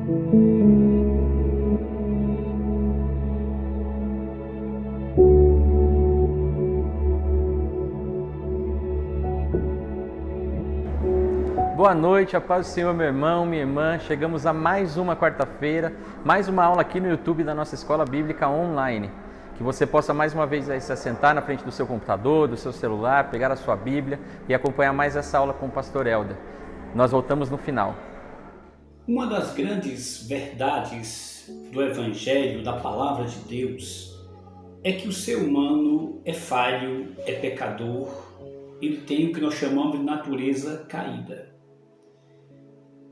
Boa noite, a paz do Senhor, meu irmão, minha irmã. Chegamos a mais uma quarta-feira, mais uma aula aqui no YouTube da nossa Escola Bíblica Online. Que você possa mais uma vez aí se assentar na frente do seu computador, do seu celular, pegar a sua Bíblia e acompanhar mais essa aula com o pastor Helder. Nós voltamos no final. Uma das grandes verdades do Evangelho, da Palavra de Deus, é que o ser humano é falho, é pecador, ele tem o que nós chamamos de natureza caída.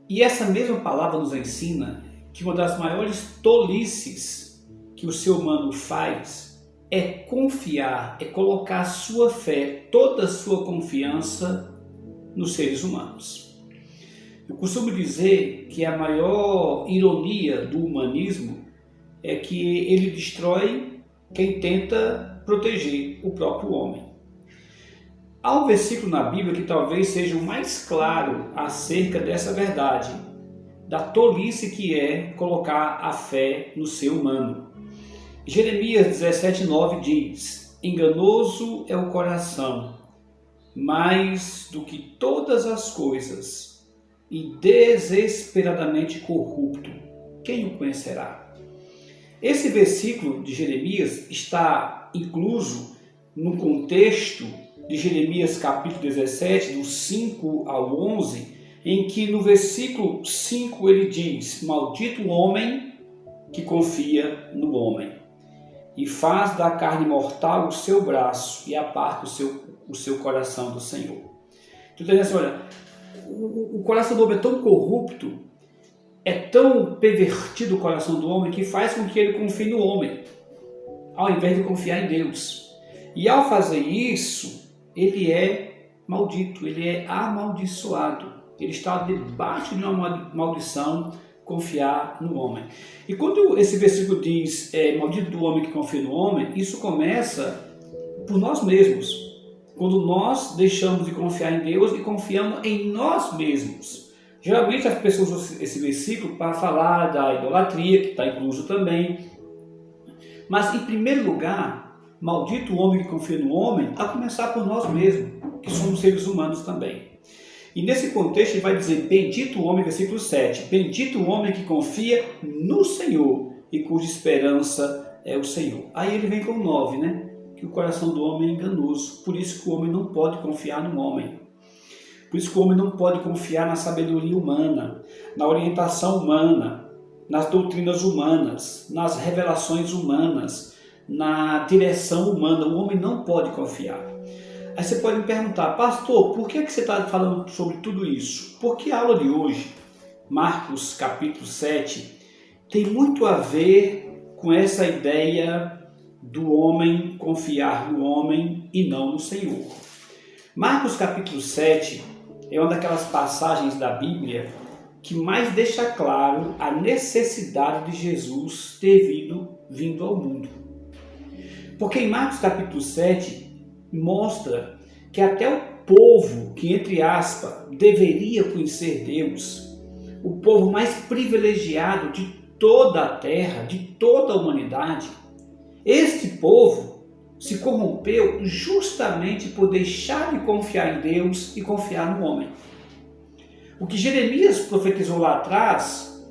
E essa mesma palavra nos ensina que uma das maiores tolices que o ser humano faz é confiar, é colocar a sua fé, toda a sua confiança nos seres humanos. Eu costumo dizer que a maior ironia do humanismo é que ele destrói quem tenta proteger o próprio homem. Há um versículo na Bíblia que talvez seja o mais claro acerca dessa verdade, da tolice que é colocar a fé no ser humano. Jeremias 17:9 diz: enganoso é o coração, mais do que todas as coisas, e desesperadamente corrupto, quem o conhecerá? Esse versículo de Jeremias está incluso no contexto de Jeremias capítulo 17, do 5 ao 11, em que no versículo 5 ele diz: maldito o homem que confia no homem, e faz da carne mortal o seu braço, e aparta o seu coração do Senhor. Então, assim, olha, o coração do homem é tão corrupto, é tão pervertido o coração do homem, que faz com que ele confie no homem, ao invés de confiar em Deus. E ao fazer isso, ele é maldito, ele é amaldiçoado, ele está debaixo de uma maldição, confiar no homem. E quando esse versículo diz, maldito do homem que confia no homem, isso começa por nós mesmos, quando nós deixamos de confiar em Deus e confiamos em nós mesmos. Geralmente as pessoas usam esse versículo para falar da idolatria, que está incluso também, mas em primeiro lugar, maldito o homem que confia no homem, a começar por nós mesmos, que somos seres humanos também. E nesse contexto ele vai dizer, bendito o homem, versículo 7, bendito o homem que confia no Senhor e cuja esperança é o Senhor. Aí ele vem com o 9, né? Que o coração do homem é enganoso, por isso que o homem não pode confiar no homem. Por isso que o homem não pode confiar na sabedoria humana, na orientação humana, nas doutrinas humanas, nas revelações humanas, na direção humana. O homem não pode confiar. Aí você pode me perguntar, pastor, por que você está falando sobre tudo isso? Porque a aula de hoje, Marcos capítulo 7, tem muito a ver com essa ideia do homem confiar no homem e não no Senhor. Marcos capítulo 7 é uma daquelas passagens da Bíblia que mais deixa claro a necessidade de Jesus ter vindo ao mundo. Porque em Marcos capítulo 7 mostra que até o povo que, entre aspas, deveria conhecer Deus, o povo mais privilegiado de toda a terra, de toda a humanidade, este povo se corrompeu justamente por deixar de confiar em Deus e confiar no homem. O que Jeremias profetizou lá atrás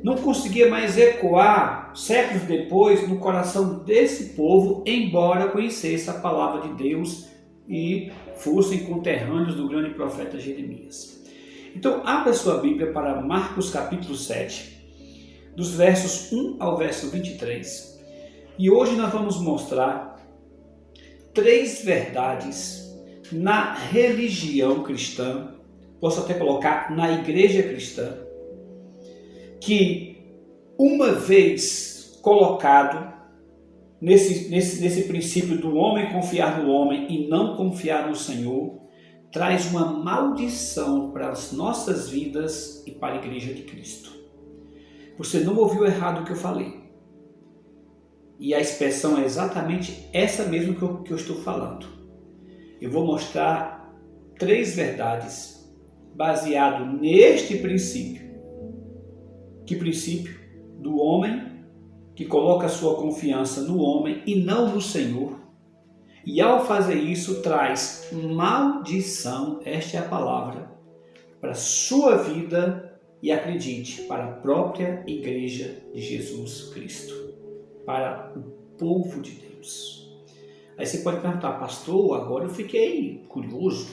não conseguia mais ecoar séculos depois no coração desse povo, embora conhecesse a palavra de Deus e fossem conterrâneos do grande profeta Jeremias. Então, abra sua Bíblia para Marcos capítulo 7, dos versos 1 ao verso 23. E hoje nós vamos mostrar 3 verdades na religião cristã, posso até colocar na igreja cristã, que uma vez colocado nesse princípio do homem confiar no homem e não confiar no Senhor, traz uma maldição para as nossas vidas e para a igreja de Cristo. Você não ouviu errado o que eu falei. E a expressão é exatamente essa mesmo que eu estou falando. Eu vou mostrar 3 verdades baseado neste princípio, Que princípio? Do homem que coloca a sua confiança no homem e não no Senhor. E ao fazer isso traz maldição, esta é a palavra, para a sua vida e, acredite, para a própria igreja de Jesus Cristo, para o povo de Deus. Aí você pode perguntar, pastor, agora eu fiquei curioso.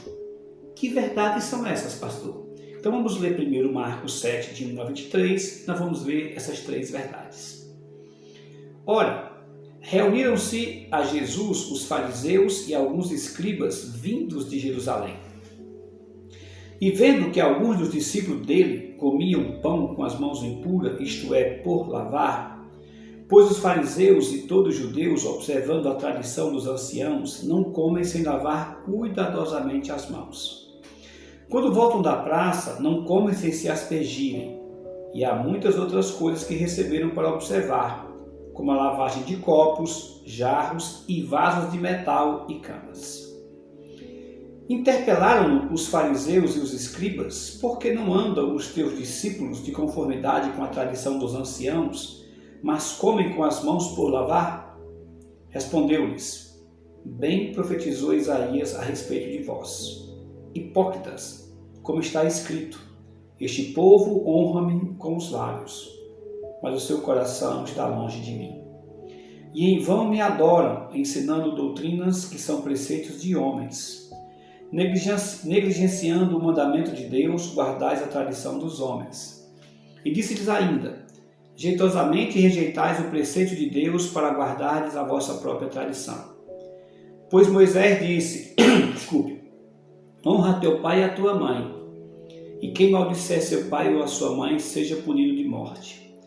Que verdades são essas, pastor? Então vamos ler primeiro Marcos 7, de 1 a 23, nós vamos ver essas 3 verdades. Ora, reuniram-se a Jesus os fariseus e alguns escribas vindos de Jerusalém. E vendo que alguns dos discípulos dele comiam pão com as mãos impuras, isto é, por lavar, pois os fariseus e todos os judeus, observando a tradição dos anciãos, não comem sem lavar cuidadosamente as mãos. Quando voltam da praça, não comem sem se aspergirem, e há muitas outras coisas que receberam para observar, como a lavagem de copos, jarros e vasos de metal e camas. Interpelaram-no os fariseus e os escribas, por que não andam os teus discípulos de conformidade com a tradição dos anciãos, mas comem com as mãos por lavar? Respondeu-lhes, bem profetizou Isaías a respeito de vós. Hipócritas, como está escrito, este povo honra-me com os lábios, mas o seu coração está longe de mim. E em vão me adoram, ensinando doutrinas que são preceitos de homens. Negligenciando o mandamento de Deus, guardais a tradição dos homens. E disse-lhes ainda, jeitosamente rejeitais o preceito de Deus para guardardes a vossa própria tradição. Pois Moisés disse, honra teu pai e a tua mãe, e quem maldisser seu pai ou a sua mãe seja punido de morte.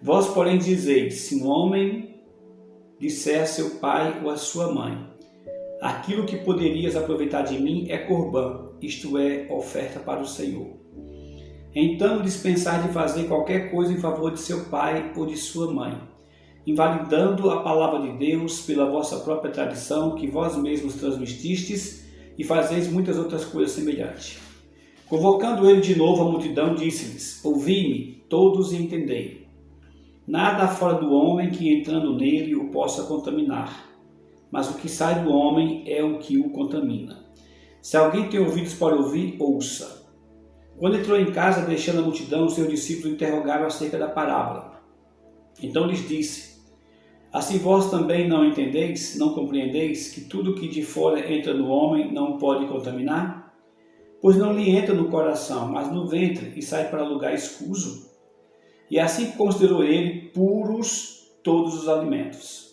Vós, porém, dizeis, se um homem disser a seu pai ou a sua mãe, aquilo que poderias aproveitar de mim é corbã, isto é, oferta para o Senhor. Então dispensar de fazer qualquer coisa em favor de seu pai ou de sua mãe, invalidando a palavra de Deus pela vossa própria tradição que vós mesmos transmitistes e fazeis muitas outras coisas semelhantes. Convocando ele de novo a multidão, disse-lhes, ouvi-me, todos e entendei. Nada há fora do homem que entrando nele o possa contaminar, mas o que sai do homem é o que o contamina. Se alguém tem ouvidos para ouvir, ouça. Quando entrou em casa, deixando a multidão, os seus discípulos interrogaram acerca da parábola. Então lhes disse, assim vós também não entendeis, não compreendeis, que tudo que de fora entra no homem não pode contaminar? Pois não lhe entra no coração, mas no ventre, e sai para lugar escuso. E assim considerou ele puros todos os alimentos.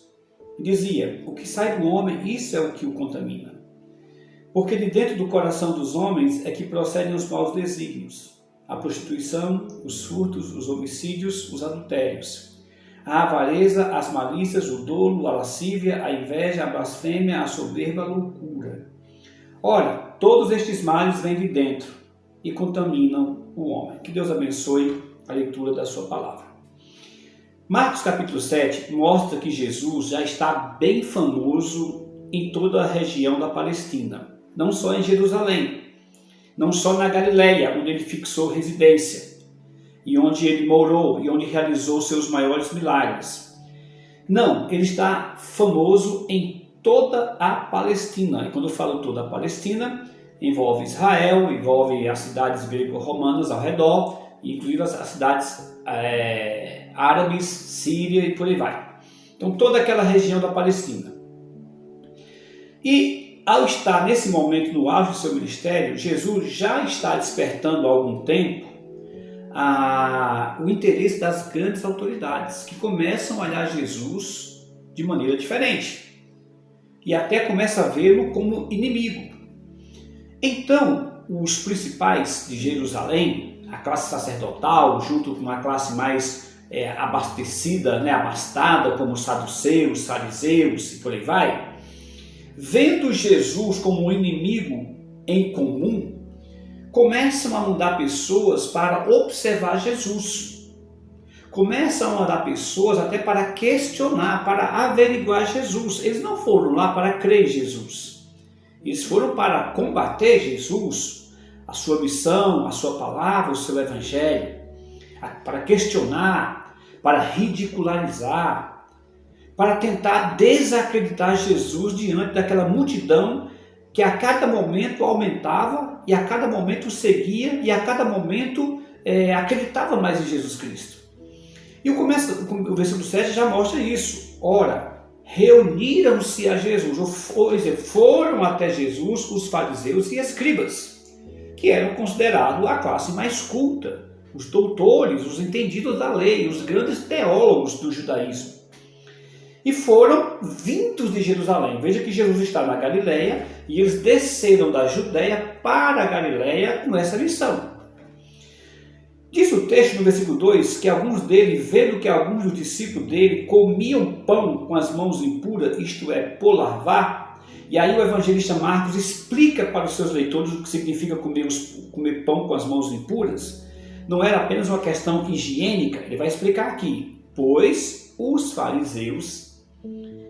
E dizia, o que sai do homem, isso é o que o contamina. Porque de dentro do coração dos homens é que procedem os maus desígnios, a prostituição, os furtos, os homicídios, os adultérios, a avareza, as malícias, o dolo, a lascívia, a inveja, a blasfêmia, a soberba, a loucura. Ora, todos estes males vêm de dentro e contaminam o homem. Que Deus abençoe a leitura da sua palavra. Marcos capítulo 7 mostra que Jesus já está bem famoso em toda a região da Palestina, não só em Jerusalém, não só na Galileia, onde ele fixou residência, e onde ele morou, e onde realizou seus maiores milagres. Não, ele está famoso em toda a Palestina, e quando eu falo toda a Palestina, envolve Israel, envolve as cidades grego-romanas ao redor, inclusive as cidades árabes, Síria e por aí vai. Então toda aquela região da Palestina. E ao estar nesse momento no auge do seu ministério, Jesus já está despertando há algum tempo o interesse das grandes autoridades, que começam a olhar Jesus de maneira diferente. E até começa a vê-lo como inimigo. Então, os principais de Jerusalém, a classe sacerdotal, junto com uma classe mais abastecida, abastada, como os saduceus, fariseus e por aí vai, vendo Jesus como um inimigo em comum, começam a mandar pessoas para observar Jesus. Começam a mandar pessoas até para questionar, para averiguar Jesus. Eles não foram lá para crer em Jesus. Eles foram para combater Jesus, a sua missão, a sua palavra, o seu evangelho. para questionar, para ridicularizar, para tentar desacreditar Jesus diante daquela multidão que a cada momento aumentava e a cada momento seguia e a cada momento acreditava mais em Jesus Cristo. E o versículo 7 já mostra isso. Ora, reuniram-se a Jesus, ou seja, foram até Jesus os fariseus e escribas, que eram considerados a classe mais culta, os doutores, os entendidos da lei, os grandes teólogos do judaísmo. E foram vindos de Jerusalém. Veja que Jesus está na Galileia e eles desceram da Judéia para a Galileia com essa missão. Diz o texto no versículo 2 que alguns deles, vendo que alguns dos discípulos dele comiam pão com as mãos impuras, isto é, por lavar, e aí o evangelista Marcos explica para os seus leitores o que significa comer pão com as mãos impuras. Não era apenas uma questão higiênica, ele vai explicar aqui. Pois os fariseus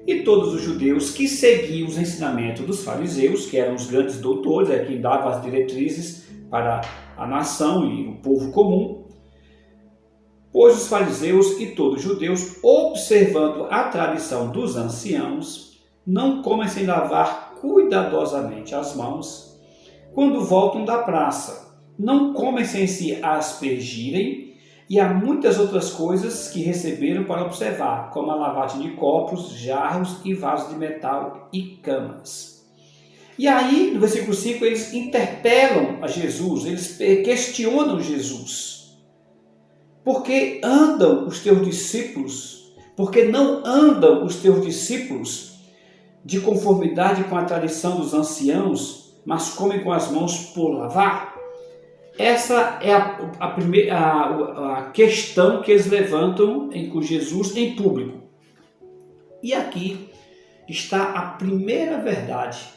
e todos os judeus que seguiam os ensinamentos dos fariseus, que eram os grandes doutores, quem davam as diretrizes para a nação e o povo comum, pois os fariseus e todos os judeus, observando a tradição dos anciãos, não comem sem lavar cuidadosamente as mãos quando voltam da praça, não comem sem se aspergirem, e há muitas outras coisas que receberam para observar, como a lavagem de copos, jarros e vasos de metal e camas. E aí, no versículo 5, eles interpelam a Jesus, eles questionam Jesus. Por que andam os teus discípulos? Por que não andam os teus discípulos de conformidade com a tradição dos anciãos, mas comem com as mãos por lavar? Essa é a questão que eles levantam com Jesus em público. E aqui está a primeira verdade.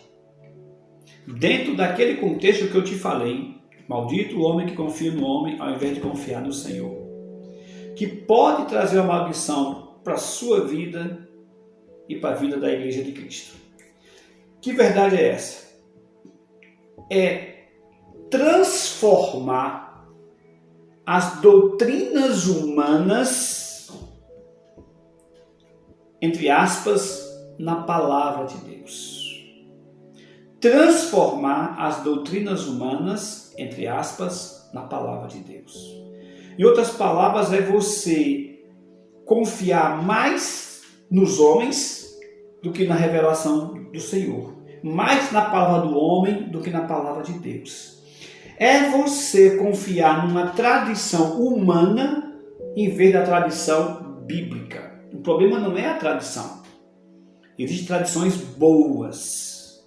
Dentro daquele contexto que eu te falei, maldito o homem que confia no homem ao invés de confiar no Senhor, que pode trazer uma maldição para a sua vida e para a vida da Igreja de Cristo. Que verdade é essa? É transformar as doutrinas humanas, entre aspas, na palavra de Deus. Transformar as doutrinas humanas, entre aspas, na palavra de Deus. Em outras palavras, é você confiar mais nos homens do que na revelação do Senhor. Mais na palavra do homem do que na palavra de Deus. É você confiar numa tradição humana em vez da tradição bíblica. O problema não é a tradição. Existem tradições boas.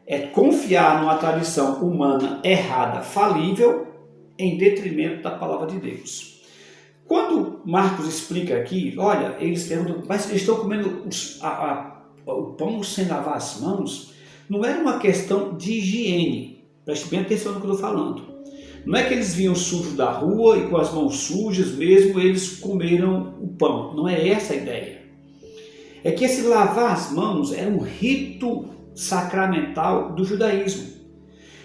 É confiar numa tradição humana errada, falível, em detrimento da palavra de Deus. Quando Marcos explica aqui, olha, eles perguntam, mas eles estão comendo o pão sem lavar as mãos? Não era uma questão de higiene. Preste bem atenção no que eu estou falando. Não é que eles vinham sujos da rua e com as mãos sujas mesmo eles comeram o pão. Não é essa a ideia. É que esse lavar as mãos era um rito sacramental do judaísmo.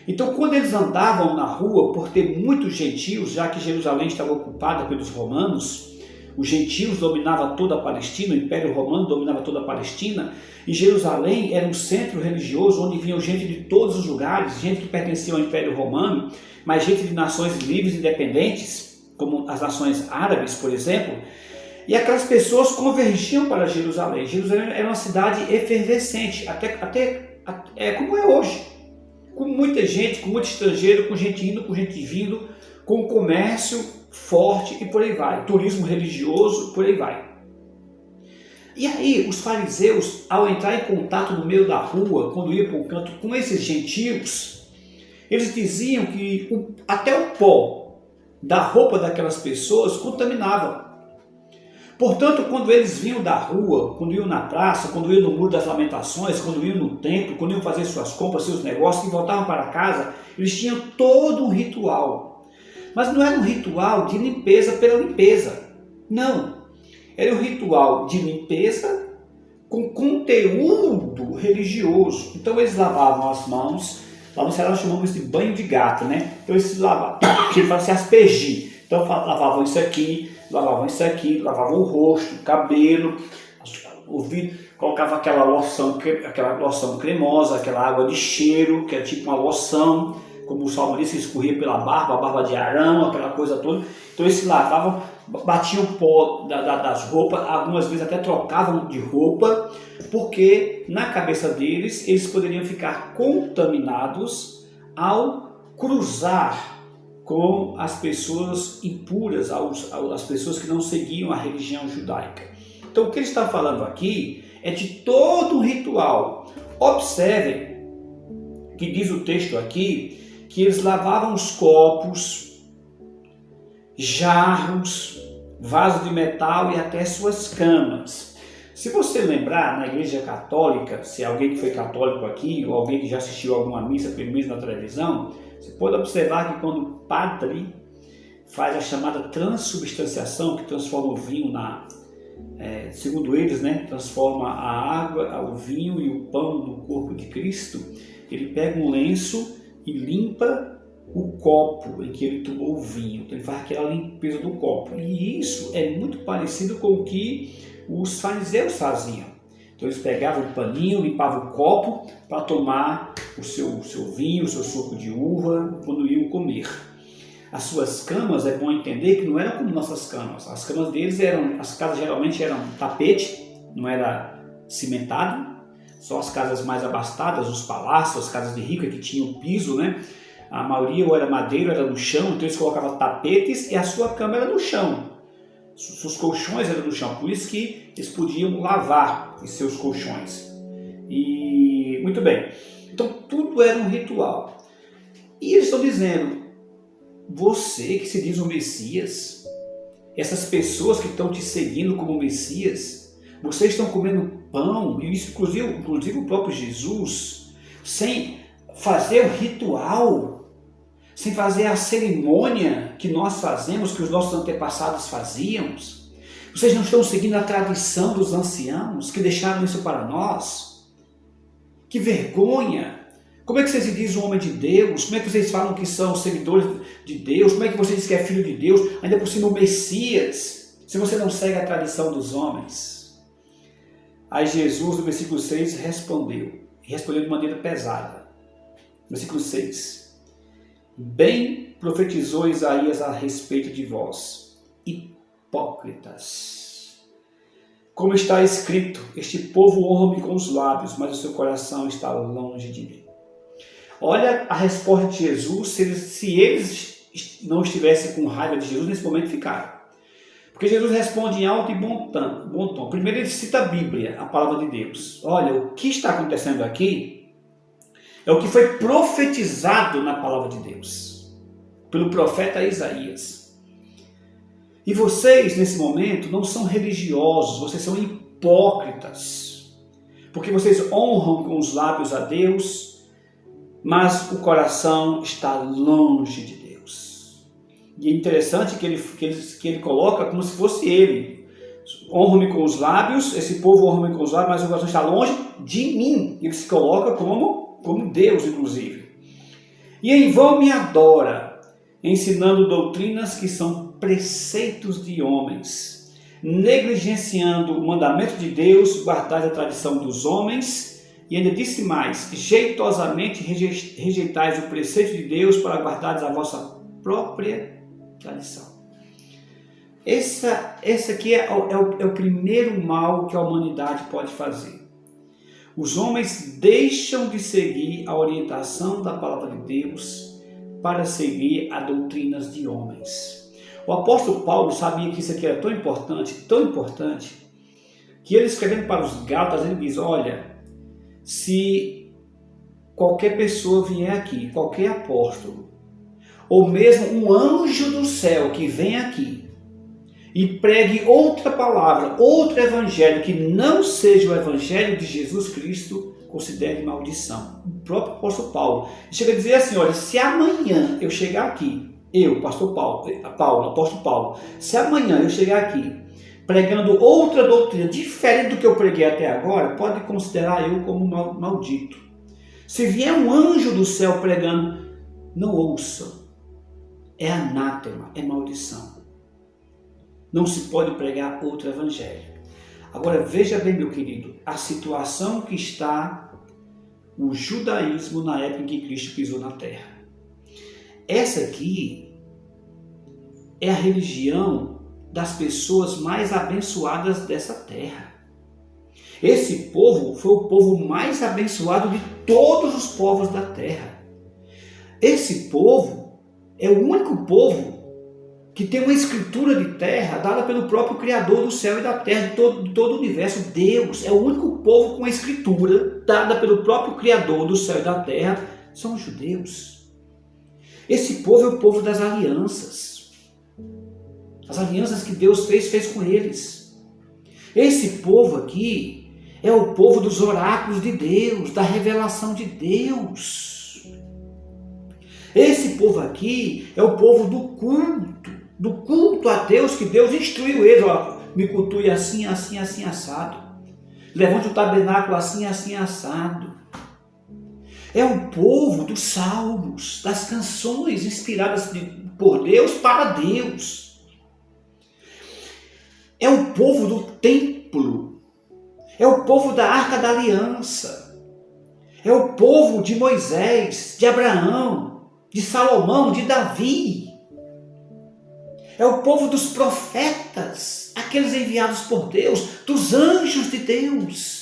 Então, quando eles andavam na rua, por ter muitos gentios, já que Jerusalém estava ocupada pelos romanos, os gentios dominavam toda a Palestina, o Império Romano dominava toda a Palestina, e Jerusalém era um centro religioso onde vinham gente de todos os lugares, gente que pertencia ao Império Romano, mas gente de nações livres e independentes, como as nações árabes, por exemplo, e aquelas pessoas convergiam para Jerusalém. Jerusalém era uma cidade efervescente, até como é hoje, com muita gente, com muito estrangeiro, com gente indo, com gente vindo, com comércio forte e por aí vai, turismo religioso, por aí vai. E aí os fariseus, ao entrar em contato no meio da rua, quando iam para o canto com esses gentios, eles diziam que até o pó da roupa daquelas pessoas contaminava. Portanto, quando eles vinham da rua, quando iam na praça, quando iam no Muro das Lamentações, quando iam no templo, quando iam fazer suas compras, seus negócios, e voltavam para casa, eles tinham todo um ritual. Mas não era um ritual de limpeza pela limpeza. Não. Era um ritual de limpeza com conteúdo religioso. Então eles lavavam as mãos, lá no Ceará nós chamamos de banho de gato, né? Então eles se lavavam, que ele fala se aspergir. Então lavavam isso aqui, lavavam o rosto, o cabelo, o vidro, colocava aquela loção cremosa, aquela água de cheiro, que é tipo uma loção, como o salmista escorria pela barba, a barba de Arão, aquela coisa toda. Então eles se lavavam, batiam o pó das roupas, algumas vezes até trocavam de roupa, porque na cabeça deles eles poderiam ficar contaminados ao cruzar com as pessoas impuras, as pessoas que não seguiam a religião judaica. Então o que ele está falando aqui é de todo um ritual. Observem que diz o texto aqui que eles lavavam os copos, jarros, vasos de metal e até suas camas. Se você lembrar, na igreja católica, se alguém que foi católico aqui, ou alguém que já assistiu alguma missa, pelo menos na televisão, você pode observar que quando o padre faz a chamada transubstanciação, que transforma o vinho segundo eles, transforma a água, o vinho e o pão no corpo de Cristo, ele pega um lenço e limpa o copo em que ele tomou o vinho. Então ele faz aquela limpeza do copo. E isso é muito parecido com o que os fariseus faziam. Então eles pegavam o paninho, limpavam o copo para tomar o seu vinho, o seu suco de uva, quando iam comer. As suas camas, é bom entender que não eram como nossas camas. As camas deles as casas geralmente eram tapete, não era cimentado. Só as casas mais abastadas, os palácios, as casas de rico que tinham piso, A maioria ou era madeira, era no chão, então eles colocavam tapetes e a sua cama era no chão. Seus colchões eram no chão, por isso que eles podiam lavar os seus colchões. E muito bem, então tudo era um ritual. E eles estão dizendo, você que se diz o Messias, essas pessoas que estão te seguindo como Messias, vocês estão comendo pão, e isso inclusive o próprio Jesus, sem fazer o ritual, sem fazer a cerimônia que nós fazemos, que os nossos antepassados faziam. Vocês não estão seguindo a tradição dos anciãos que deixaram isso para nós? Que vergonha! Como é que vocês se dizem um homem de Deus? Como é que vocês falam que são seguidores de Deus? Como é que você diz que é filho de Deus? Ainda por cima o Messias, se você não segue a tradição dos homens. Aí Jesus, no versículo 6, respondeu de maneira pesada. Versículo 6. Bem profetizou Isaías a respeito de vós, hipócritas. Como está escrito, este povo honra-me com os lábios, mas o seu coração está longe de mim. Olha a resposta de Jesus, se eles não estivessem com raiva de Jesus, nesse momento ficaram. Porque Jesus responde em alto e bom tom. Primeiro ele cita a Bíblia, a palavra de Deus. Olha, o que está acontecendo aqui é o que foi profetizado na palavra de Deus, pelo profeta Isaías. E vocês, nesse momento, não são religiosos, vocês são hipócritas. Porque vocês honram com os lábios a Deus, mas o coração está longe de Deus. E é interessante que ele coloca como se fosse ele. Honra-me com os lábios, esse povo honra-me com os lábios, mas o coração está longe de mim. Ele se coloca como Deus, inclusive. E em vão me adora, ensinando doutrinas que são preceitos de homens, negligenciando o mandamento de Deus, guardais a tradição dos homens, e ainda disse mais, jeitosamente rejeitais o preceito de Deus para guardares a vossa própria tradição. Esse aqui é o primeiro mal que a humanidade pode fazer. Os homens deixam de seguir a orientação da palavra de Deus para seguir a doutrinas de homens. O apóstolo Paulo sabia que isso aqui era tão importante, que ele escrevendo para os Gálatas, ele diz, olha, se qualquer pessoa vier aqui, qualquer apóstolo, ou mesmo um anjo do céu que vem aqui e pregue outra palavra, outro evangelho que não seja o evangelho de Jesus Cristo, considere maldição. O próprio apóstolo Paulo chega a dizer assim, olha, se amanhã eu chegar aqui, apóstolo Paulo, se amanhã eu chegar aqui pregando outra doutrina diferente do que eu preguei até agora, pode considerar eu como maldito. Se vier um anjo do céu pregando, não ouçam. é anátema, é maldição. Não se pode pregar outro evangelho. Agora veja bem, meu querido, a situação que está o judaísmo na época em que Cristo pisou na terra. Essa aqui é a religião das pessoas mais abençoadas dessa terra. Esse povo foi o povo mais abençoado de todos os povos da terra. Esse povo é o único povo que tem uma escritura de terra dada pelo próprio Criador do céu e da terra, de todo o universo. Deus é o único povo com uma escritura dada pelo próprio Criador do céu e da terra, são os judeus. Esse povo é o povo das alianças. As alianças que Deus fez com eles. Esse povo aqui é o povo dos oráculos de Deus, da revelação de Deus. Esse povo aqui é o povo do culto a Deus, que Deus instruiu eles. Me cultue assim, assim, assim, assado. Levante o tabernáculo assim, assim, assado. É o povo dos salmos, das canções inspiradas por Deus para Deus. É o povo do templo. É o povo da Arca da Aliança. É o povo de Moisés, de Abraão, de Salomão, de Davi. É o povo dos profetas, aqueles enviados por Deus, dos anjos de Deus.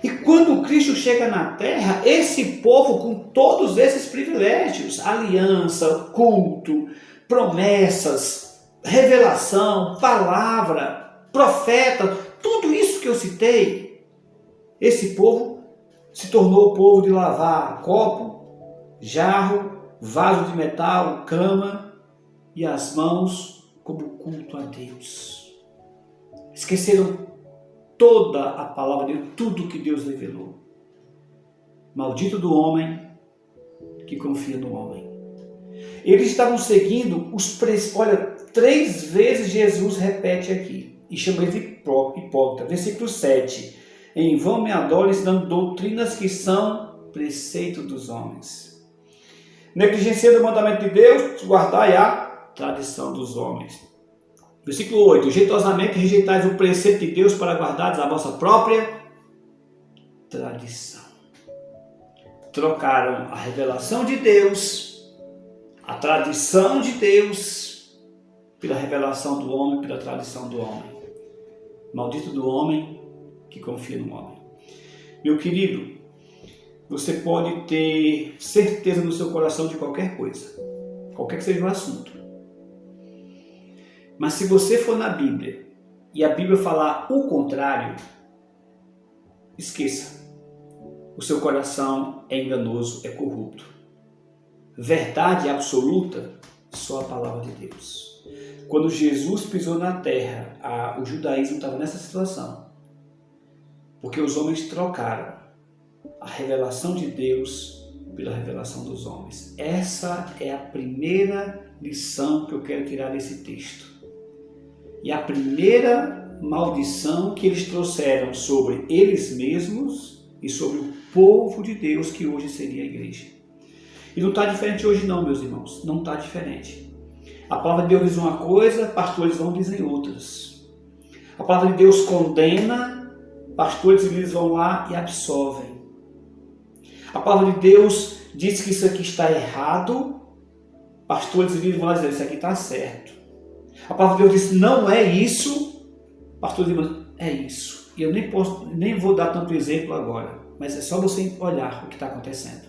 E quando Cristo chega na terra, esse povo com todos esses privilégios, aliança, culto, promessas, revelação, palavra, profeta, tudo isso que eu citei, esse povo se tornou o povo de lavar copo, jarro, vaso de metal, cama e as mãos como culto a Deus. Esqueceram toda a palavra de Deus, tudo que Deus revelou. Maldito do homem que confia no homem. Eles estavam seguindo os preceitos. Olha, 3 vezes Jesus repete aqui e chama eles de hipócrita. Versículo 7. Em vão me adoram, ensinando doutrinas que são preceito dos homens. Negligenciando o mandamento de Deus, guardai a tradição dos homens. Versículo 8. Jeitosamente rejeitais o preceito de Deus para guardares a vossa própria tradição. Trocaram a revelação de Deus, a tradição de Deus, pela revelação do homem, pela tradição do homem. Maldito do homem que confia no homem. Meu querido, você pode ter certeza no seu coração de qualquer coisa, qualquer que seja o assunto. Mas se você for na Bíblia e a Bíblia falar o contrário, esqueça. O seu coração é enganoso, é corrupto. Verdade absoluta, só a palavra de Deus. Quando Jesus pisou na terra, o judaísmo estava nessa situação. Porque os homens trocaram a revelação de Deus pela revelação dos homens. Essa é a primeira lição que eu quero tirar desse texto. E a primeira maldição que eles trouxeram sobre eles mesmos e sobre o povo de Deus, que hoje seria a igreja. E não está diferente hoje não, meus irmãos. Não está diferente. A palavra de Deus diz uma coisa, pastores vão dizer outras. A palavra de Deus condena, pastores e líderes vão lá e absolvem. A palavra de Deus diz que isso aqui está errado, pastores e líderes vão lá dizer, isso aqui está certo. A palavra de Deus diz, não é isso, pastores e líderes, é isso. E eu nem vou dar tanto exemplo agora, mas é só você olhar o que está acontecendo.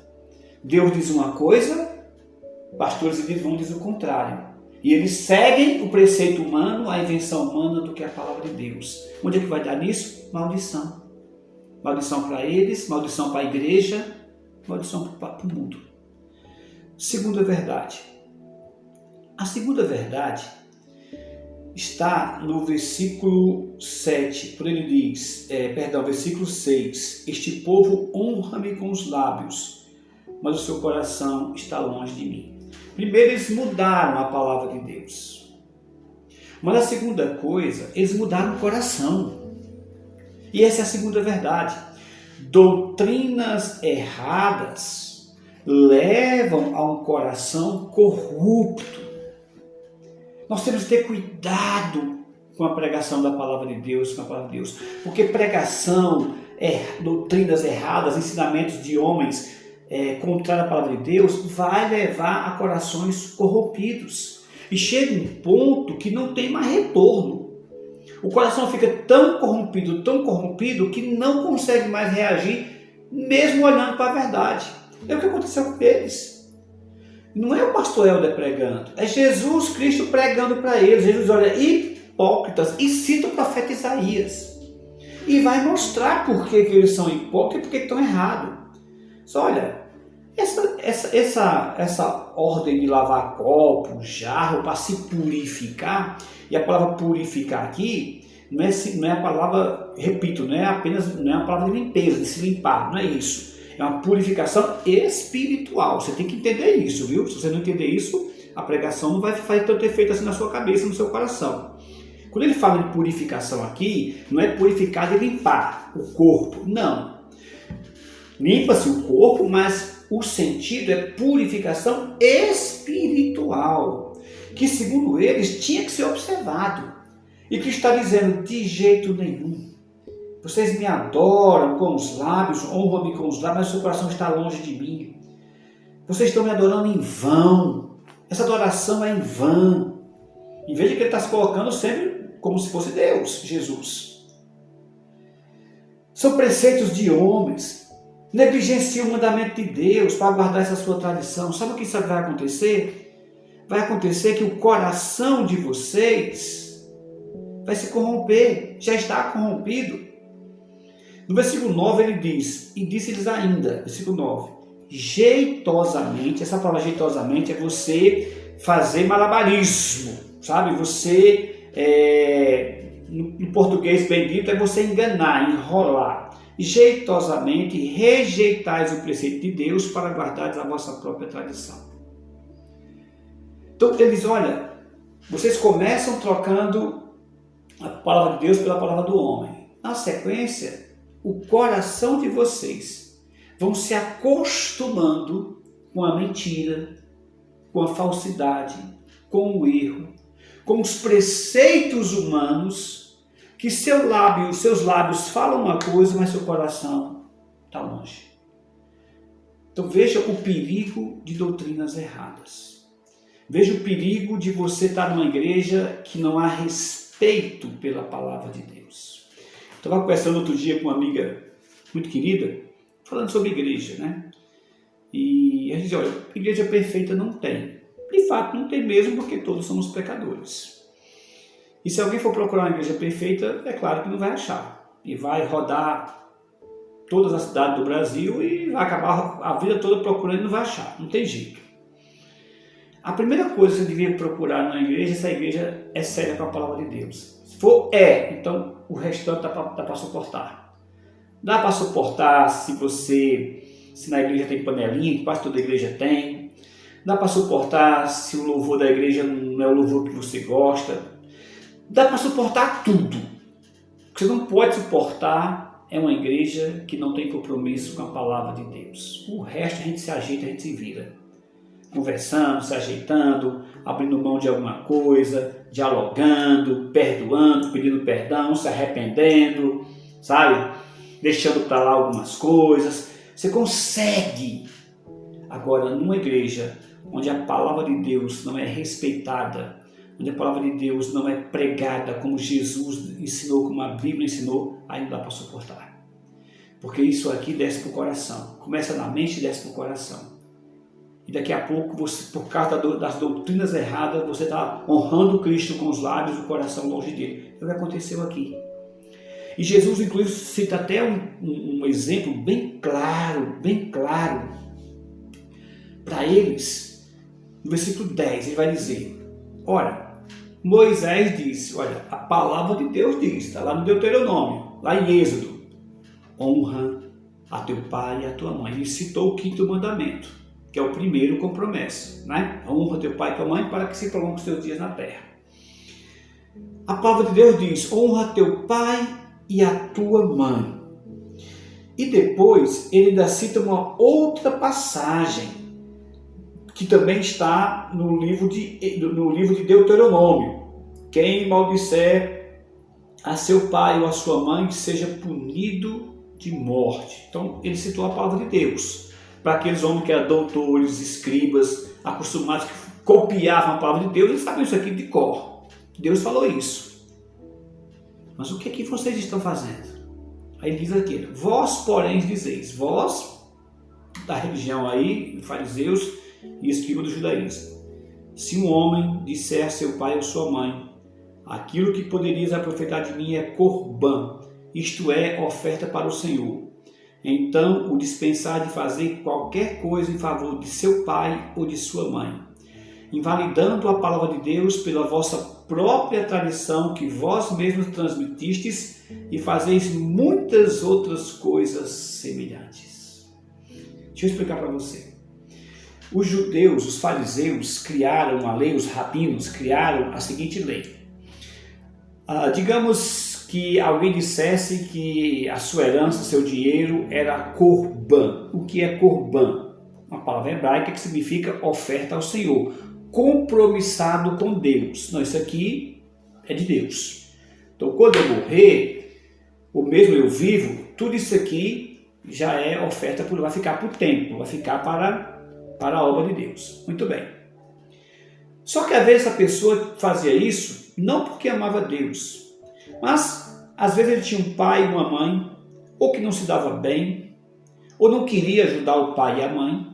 Deus diz uma coisa, pastores e líderes vão dizer o contrário. E eles seguem o preceito humano, a invenção humana do que a palavra de Deus. Onde é que vai dar nisso? Maldição. Maldição para eles, maldição para a igreja, maldição para o mundo. Segunda verdade. A segunda verdade está no versículo 7, por ele diz, versículo 6. Este povo honra-me com os lábios, mas o seu coração está longe de mim. Primeiro, eles mudaram a palavra de Deus. Mas a segunda coisa, eles mudaram o coração. E essa é a segunda verdade. Doutrinas erradas levam a um coração corrupto. Nós temos que ter cuidado com a pregação da palavra de Deus, porque pregação, doutrinas erradas, ensinamentos de homens contrários à palavra de Deus, vai levar a corações corrompidos. E chega um ponto que não tem mais retorno. O coração fica tão corrompido, que não consegue mais reagir, mesmo olhando para a verdade. É o que aconteceu com eles. Não é o pastor Helder pregando, é Jesus Cristo pregando para eles. Jesus olha, hipócritas, e cita o profeta Isaías. E vai mostrar por que eles são hipócritas e por que estão errados. Só olha, essa ordem de lavar copo, jarro, para se purificar, e a palavra purificar aqui, não é a palavra, repito, não é uma palavra de limpeza, de se limpar, não é isso. É uma purificação espiritual. Você tem que entender isso, viu? Se você não entender isso, a pregação não vai fazer tanto efeito assim na sua cabeça, no seu coração. Quando ele fala de purificação aqui, não é purificar de limpar o corpo, não. Limpa-se o corpo, mas o sentido é purificação espiritual, que segundo eles tinha que ser observado. E que está dizendo, de jeito nenhum. Vocês me adoram com os lábios, honram-me com os lábios, mas o seu coração está longe de mim. Vocês estão me adorando em vão. Essa adoração é em vão. E veja que ele está se colocando sempre como se fosse Deus, Jesus. São preceitos de homens. Negligenciam o mandamento de Deus para guardar essa sua tradição. Sabe o que isso vai acontecer? Vai acontecer que o coração de vocês vai se corromper, já está corrompido. No versículo 9 ele diz, e disse-lhes ainda, versículo 9, jeitosamente, essa palavra jeitosamente é você fazer malabarismo, sabe? Você, no português bem dito, é você enganar, enrolar. Jeitosamente rejeitais o preceito de Deus para guardares a vossa própria tradição. Então eles, olha, vocês começam trocando a palavra de Deus pela palavra do homem. Na sequência, o coração de vocês vão se acostumando com a mentira, com a falsidade, com o erro, com os preceitos humanos, que seus lábios falam uma coisa, mas seu coração está longe. Então veja o perigo de doutrinas erradas. Veja o perigo de você estar numa igreja que não há respeito pela palavra de Deus. Estava conversando outro dia com uma amiga muito querida, falando sobre igreja, né? E a gente diz, olha, igreja perfeita não tem. De fato, não tem mesmo, porque todos somos pecadores. E se alguém for procurar uma igreja perfeita, é claro que não vai achar. E vai rodar todas as cidades do Brasil e vai acabar a vida toda procurando e não vai achar. Não tem jeito. A primeira coisa que você devia procurar na igreja, essa igreja é séria com a palavra de Deus. Se for então o restante dá para suportar. Dá para suportar se na igreja tem panelinha, que quase toda igreja tem. Dá para suportar se o louvor da igreja não é o louvor que você gosta. Dá para suportar tudo. O que você não pode suportar é uma igreja que não tem compromisso com a palavra de Deus. O resto a gente se ajeita, a gente se vira. Conversando, se ajeitando, abrindo mão de alguma coisa, dialogando, perdoando, pedindo perdão, se arrependendo, sabe? Deixando para lá algumas coisas. Você consegue. Agora, numa igreja onde a palavra de Deus não é respeitada, onde a palavra de Deus não é pregada como Jesus ensinou, como a Bíblia ensinou, aí não dá para suportar. Porque isso aqui desce para o coração. Começa na mente e desce para o coração. E daqui a pouco, você, por causa das doutrinas erradas, você está honrando Cristo com os lábios e o coração longe dele. É o que aconteceu aqui. E Jesus, inclusive, cita até um exemplo bem claro para eles. No versículo 10, ele vai dizer, ora, Moisés disse, olha, a palavra de Deus diz, está lá no Deuteronômio, lá em Êxodo, honra a teu pai e a tua mãe. Ele citou o 5º mandamento, que é o primeiro com promessa, né? Honra teu pai e tua mãe para que se prolongue os teus dias na terra. A palavra de Deus diz, honra teu pai e a tua mãe. E depois ele ainda cita uma outra passagem, que também está no livro de Deuteronômio. Quem maldisser a seu pai ou a sua mãe seja punido de morte. Então ele citou a palavra de Deus. Para aqueles homens que eram doutores, escribas, acostumados, que copiavam a palavra de Deus, eles sabiam isso aqui de cor. Deus falou isso. Mas o que é que vocês estão fazendo? Aí ele diz aqui: vós, porém, dizeis, vós, da religião aí, fariseus e escribas do judaísmo, se um homem disser a seu pai ou sua mãe, aquilo que poderias aproveitar de mim é corbã, isto é, oferta para o Senhor, então o dispensar de fazer qualquer coisa em favor de seu pai ou de sua mãe, invalidando a palavra de Deus pela vossa própria tradição que vós mesmos transmitistes e fazeis muitas outras coisas semelhantes. Deixa eu explicar para você. Os judeus, os fariseus, criaram a lei, os rabinos criaram a seguinte lei. Digamos que alguém dissesse que a sua herança, seu dinheiro, era corbã. O que é corbã? Uma palavra hebraica que significa oferta ao Senhor, compromissado com Deus. Não, isso aqui é de Deus. Então, quando eu morrer, ou mesmo eu vivo, tudo isso aqui já é oferta, vai ficar para o templo, vai ficar para a obra de Deus. Muito bem. Só que às vezes a pessoa fazia isso não porque amava Deus, mas às vezes ele tinha um pai e uma mãe, ou que não se dava bem, ou não queria ajudar o pai e a mãe,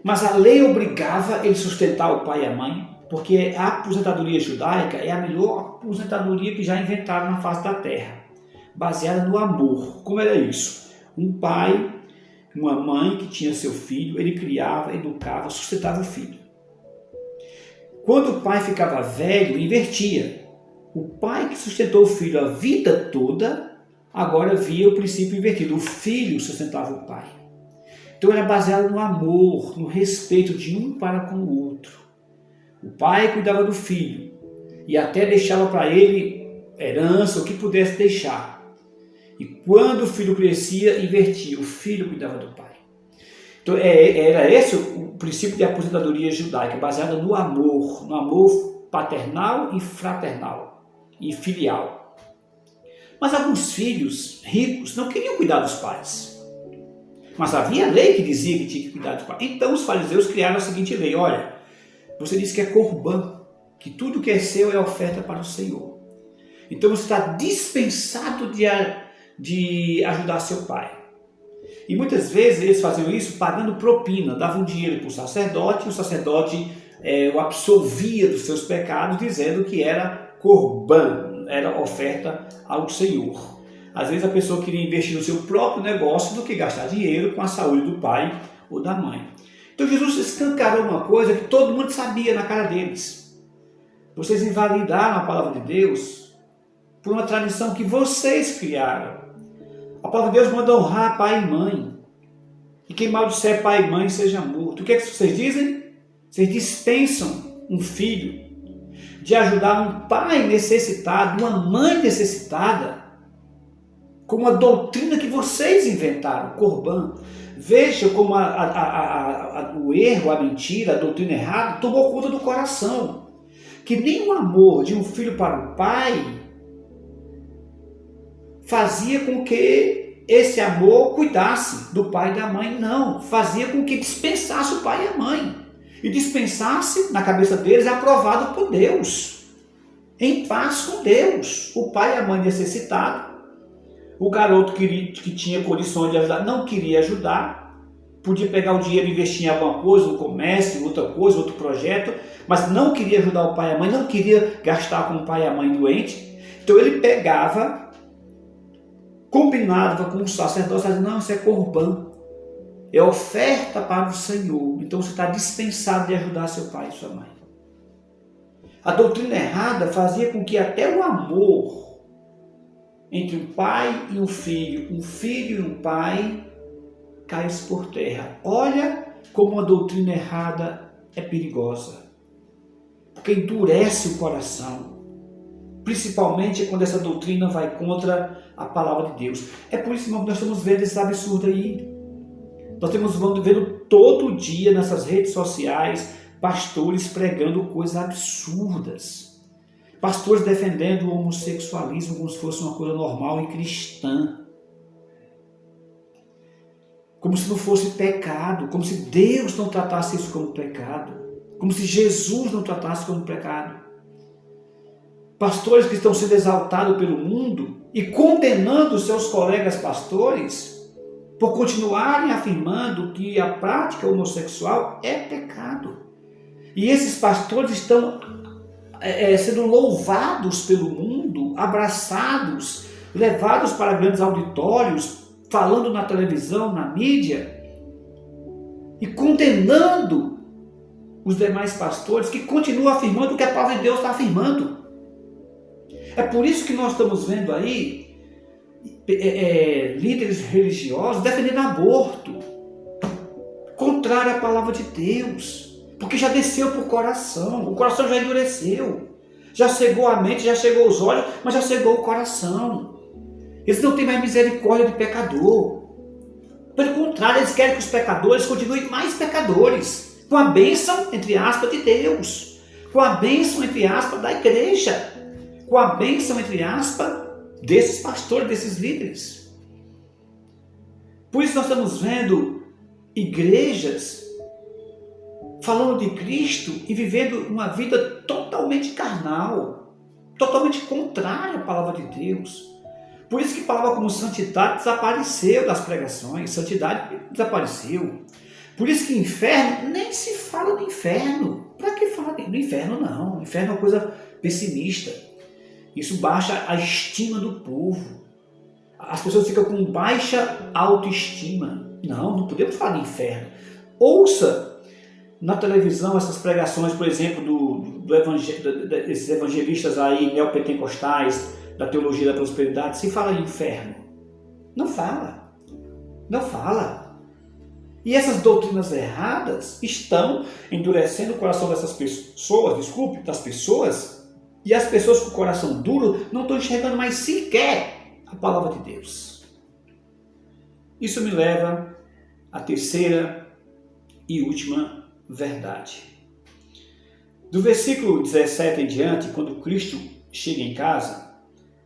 mas a lei obrigava ele a sustentar o pai e a mãe, porque a aposentadoria judaica é a melhor aposentadoria que já inventaram na face da terra, baseada no amor. Como era isso? Um pai, uma mãe que tinha seu filho, ele criava, educava, sustentava o filho. Quando o pai ficava velho, invertia. O pai que sustentou o filho a vida toda, agora via o princípio invertido. O filho sustentava o pai. Então era baseado no amor, no respeito de um para com o outro. O pai cuidava do filho e até deixava para ele herança, o que pudesse deixar. E quando o filho crescia, invertia. O filho cuidava do pai. Então era esse o princípio de aposentadoria judaica, baseado no amor paternal e fraternal e filial. Mas alguns filhos ricos não queriam cuidar dos pais. Mas havia lei que dizia que tinha que cuidar dos pais. Então os fariseus criaram a seguinte lei: olha, você disse que é corbã, que tudo que é seu é oferta para o Senhor. Então você está dispensado de ajudar seu pai. E muitas vezes eles faziam isso pagando propina, davam dinheiro para o sacerdote, e o sacerdote o absolvia dos seus pecados, dizendo que era corbã, era oferta ao Senhor. Às vezes a pessoa queria investir no seu próprio negócio do que gastar dinheiro com a saúde do pai ou da mãe. Então Jesus escancarou uma coisa que todo mundo sabia na cara deles. Vocês invalidaram a palavra de Deus por uma tradição que vocês criaram. A palavra de Deus manda honrar pai e mãe. E quem maldisser pai e mãe seja morto. O que é que vocês dizem? Vocês dispensam um filho de ajudar um pai necessitado, uma mãe necessitada, com uma doutrina que vocês inventaram, corbã. Veja como o erro, a mentira, a doutrina errada tomou conta do coração. Que nem o amor de um filho para o pai fazia com que esse amor cuidasse do pai e da mãe, não. Fazia com que dispensasse o pai e a mãe. E dispensasse, na cabeça deles, aprovado por Deus. Em paz com Deus. O pai e a mãe necessitado. O garoto que tinha condições de ajudar, não queria ajudar. Podia pegar o dinheiro e investir em alguma coisa, no comércio, outra coisa, outro projeto. Mas não queria ajudar o pai e a mãe, não queria gastar com o pai e a mãe doente. Então ele pegava, combinava com o sacerdote, dizendo: não, isso é corbã, é oferta para o Senhor, então você está dispensado de ajudar seu pai e sua mãe. A doutrina errada fazia com que até o amor entre um pai e um filho e um pai, caísse por terra. Olha como a doutrina errada é perigosa, porque endurece o coração. principalmente quando essa doutrina vai contra a palavra de Deus. É por isso, irmão, que nós estamos vendo esse absurdo aí. Nós estamos vendo todo dia nessas redes sociais pastores pregando coisas absurdas. Pastores defendendo o homossexualismo como se fosse uma coisa normal e cristã. Como se não fosse pecado, como se Deus não tratasse isso como pecado, como se Jesus não tratasse como pecado. Pastores que estão sendo exaltados pelo mundo e condenando seus colegas pastores por continuarem afirmando que a prática homossexual é pecado. E esses pastores estão sendo louvados pelo mundo, abraçados, levados para grandes auditórios, falando na televisão, na mídia, e condenando os demais pastores que continuam afirmando o que a palavra de Deus está afirmando. É por isso que nós estamos vendo aí líderes religiosos defendendo aborto, contrário à palavra de Deus, porque já desceu para o coração já endureceu, já cegou a mente, já cegou os olhos, mas já cegou o coração. Eles não têm mais misericórdia de pecador. Pelo contrário, eles querem que os pecadores continuem mais pecadores, com a bênção, entre aspas, de Deus, com a bênção, entre aspas, da igreja, com a bênção, entre aspas, desses pastores, desses líderes. Por isso nós estamos vendo igrejas falando de Cristo e vivendo uma vida totalmente carnal, totalmente contrária à palavra de Deus. Por isso que palavra como santidade desapareceu das pregações, santidade desapareceu. Por isso que inferno, nem se fala no inferno. Para que falar no inferno? Não, o inferno é uma coisa pessimista. Isso baixa a estima do povo. As pessoas ficam com baixa autoestima. Não podemos falar de inferno. Ouça na televisão essas pregações, por exemplo, desses evangelistas aí, neopentecostais, da teologia da prosperidade. Se fala em inferno. Não fala. Não fala. E essas doutrinas erradas estão endurecendo o coração dessas pessoas, das pessoas, e as pessoas com o coração duro não estão enxergando mais sequer a palavra de Deus. Isso me leva à terceira e última verdade. Do versículo 17 em diante, quando Cristo chega em casa,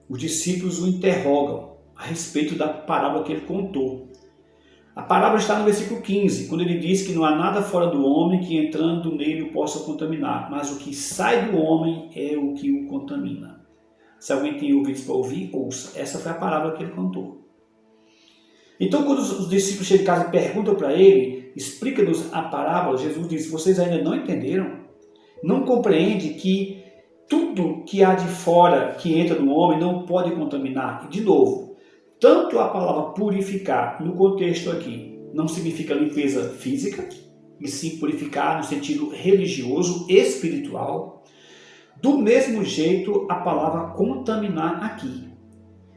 os discípulos o interrogam a respeito da parábola que ele contou. A parábola está no versículo 15, quando ele diz que não há nada fora do homem que entrando nele o possa contaminar, mas o que sai do homem é o que o contamina. Se alguém tem ouvidos para ouvir, ouça. Essa foi a parábola que ele contou. Então, quando os discípulos chegam em casa e perguntam para ele, explica-nos a parábola, Jesus diz: vocês ainda não entenderam? Não compreende que tudo que há de fora que entra no homem não pode contaminar? E de novo, tanto a palavra purificar, no contexto aqui, não significa limpeza física, e sim purificar no sentido religioso, espiritual. Do mesmo jeito, a palavra contaminar aqui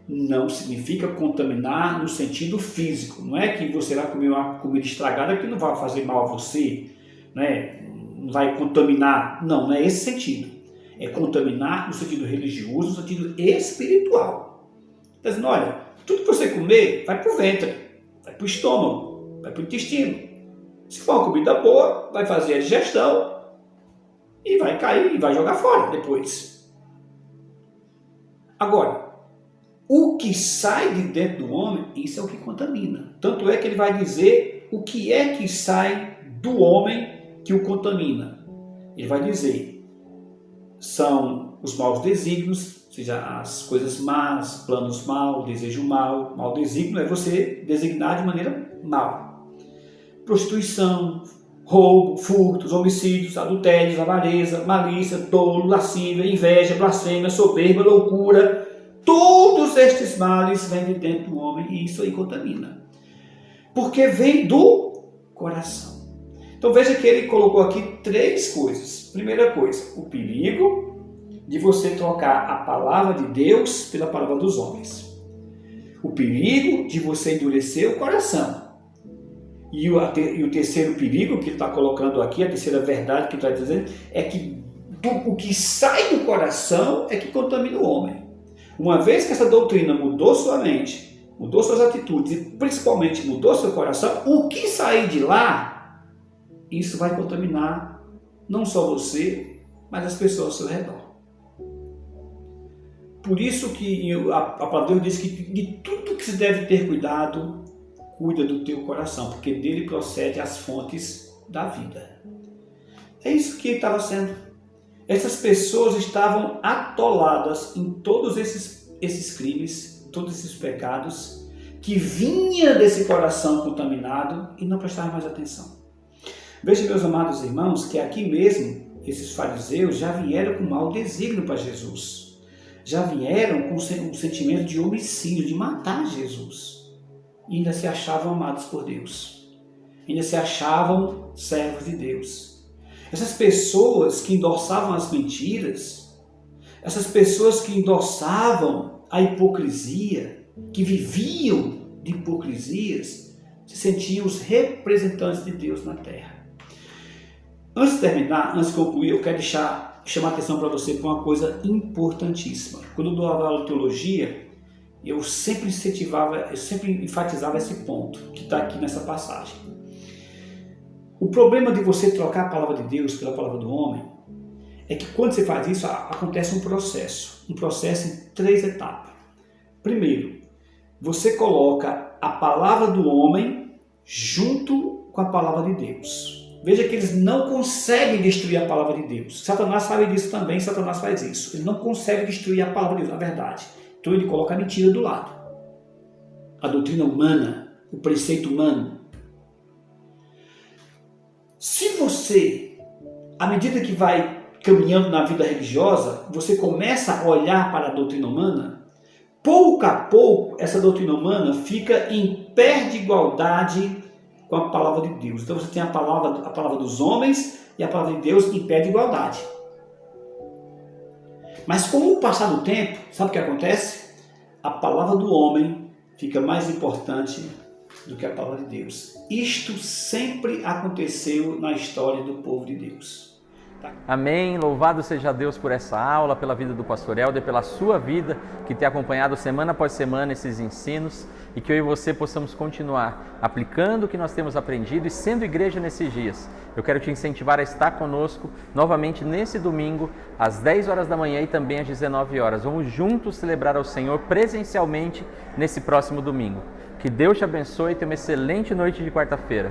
não significa contaminar no sentido físico. Não é que você vai comer uma comida estragada que não vai fazer mal a você, né? Não vai contaminar. Não é esse sentido. É contaminar no sentido religioso, no sentido espiritual. Está dizendo, olha, tudo que você comer vai para o ventre, vai para o estômago, vai para o intestino. Se for uma comida boa, vai fazer a digestão e vai cair e vai jogar fora depois. Agora, o que sai de dentro do homem, isso é o que contamina. Tanto é que ele vai dizer o que é que sai do homem que o contamina. Ele vai dizer, são os maus desígnios, ou seja, as coisas más, planos maus, desejo mau. Mau desígnio é você designar de maneira mal. Prostituição, roubo, furtos, homicídios, adultérios, avareza, malícia, dolo, lascívia, inveja, blasfêmia, soberba, loucura. Todos estes males vêm de dentro do homem e isso aí contamina. Porque vem do coração. Então veja que ele colocou aqui três coisas. Primeira coisa, o perigo de você trocar a palavra de Deus pela palavra dos homens. O perigo de você endurecer o coração. E o terceiro perigo que ele está colocando aqui, a terceira verdade que ele está dizendo, é que o que sai do coração é que contamina o homem. Uma vez que essa doutrina mudou sua mente, mudou suas atitudes e principalmente mudou seu coração, o que sair de lá, isso vai contaminar não só você, mas as pessoas ao seu redor. Por isso que a palavra de Deus diz que de tudo que se deve ter cuidado, cuida do teu coração, porque dele procede as fontes da vida. É isso que estava sendo. Essas pessoas estavam atoladas em todos esses crimes, todos esses pecados, que vinha desse coração contaminado e não prestavam mais atenção. Veja, meus amados irmãos, que aqui mesmo, esses fariseus já vieram com mau desígnio para Jesus. Já vieram com um sentimento de homicídio, de matar Jesus. E ainda se achavam amados por Deus. Ainda se achavam servos de Deus. Essas pessoas que endossavam as mentiras, essas pessoas que endossavam a hipocrisia, que viviam de hipocrisias, se sentiam os representantes de Deus na terra. Antes de terminar, antes de concluir, eu quero chamar a atenção para você para uma coisa importantíssima. Quando eu dou aula de teologia, eu sempre enfatizava esse ponto que está aqui nessa passagem. O problema de você trocar a palavra de Deus pela palavra do homem é que quando você faz isso, acontece um processo em 3 etapas. Primeiro, você coloca a palavra do homem junto com a palavra de Deus. Veja que eles não conseguem destruir a palavra de Deus. Satanás sabe disso também, Satanás faz isso. Ele não consegue destruir a palavra de Deus, na verdade. Então ele coloca a mentira do lado. A doutrina humana, o preceito humano. Se você, à medida que vai caminhando na vida religiosa, você começa a olhar para a doutrina humana, pouco a pouco essa doutrina humana fica em pé de igualdade com a palavra de Deus. Então você tem a palavra dos homens e a palavra de Deus em pé de igualdade. Mas com o passar do tempo, sabe o que acontece? A palavra do homem fica mais importante do que a palavra de Deus. Isto sempre aconteceu na história do povo de Deus. Amém. Louvado seja Deus por essa aula, pela vida do pastor Helder, pela sua vida que tem acompanhado semana após semana esses ensinos e que eu e você possamos continuar aplicando o que nós temos aprendido e sendo igreja nesses dias. Eu quero te incentivar a estar conosco novamente nesse domingo às 10 horas da manhã e também às 19 horas. Vamos juntos celebrar ao Senhor presencialmente nesse próximo domingo. Que Deus te abençoe e tenha uma excelente noite de quarta-feira.